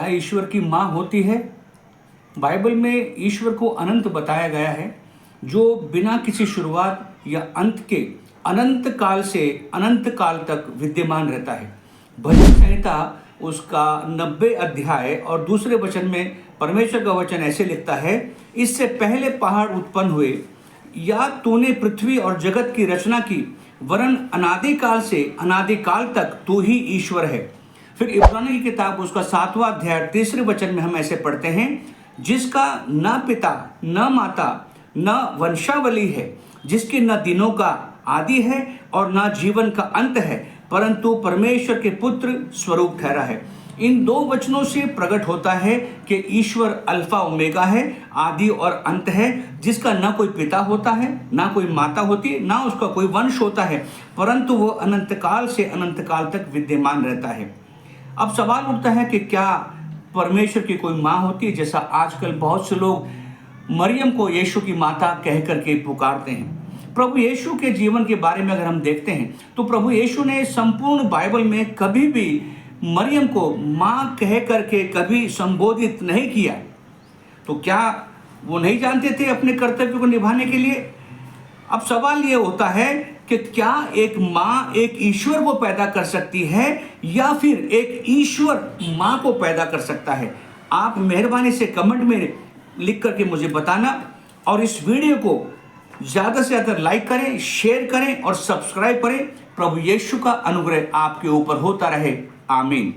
क्या ईश्वर की माँ होती है? बाइबल में ईश्वर को अनंत बताया गया है, जो बिना किसी शुरुआत या अंत के अनंत काल से अनंत काल तक विद्यमान रहता है। भजन संहिता उसका 90 अध्याय और दूसरे वचन में परमेश्वर का वचन ऐसे लिखता है, इससे पहले पहाड़ उत्पन्न हुए या तूने पृथ्वी और जगत की रचना की, वरन अनादिकाल से अनादिकाल तक तू ही ईश्वर है। फिर इब्रानी की किताब उसका 7वां अध्याय तीसरे वचन में हम ऐसे पढ़ते हैं, जिसका न पिता न माता न वंशावली है, जिसके न दिनों का आदि है और न जीवन का अंत है, परंतु परमेश्वर के पुत्र स्वरूप ठहरा है। इन दो वचनों से प्रकट होता है कि ईश्वर अल्फा ओमेगा है, आदि और अंत है, जिसका ना कोई पिता होता है, ना कोई माता होती है, ना उसका कोई वंश होता है, परंतु वो अनंत काल से अनंत काल तक विद्यमान रहता है। अब सवाल उठता है कि क्या परमेश्वर की कोई माँ होती है, जैसा आजकल बहुत से लोग मरियम को यीशु की माता कह करके पुकारते हैं। प्रभु यीशु के जीवन के बारे में अगर हम देखते हैं तो प्रभु यीशु ने संपूर्ण बाइबल में कभी भी मरियम को माँ कह करके कभी संबोधित नहीं किया। तो क्या वो नहीं जानते थे अपने कर्तव्य को निभाने के लिए? अब सवाल ये होता है कि क्या एक माँ एक ईश्वर को पैदा कर सकती है या फिर एक ईश्वर माँ को पैदा कर सकता है? आप मेहरबानी से कमेंट में लिख करके मुझे बताना, और इस वीडियो को ज़्यादा से ज़्यादा लाइक करें, शेयर करें और सब्सक्राइब करें। प्रभु यीशु का अनुग्रह आपके ऊपर होता रहे। आमीन।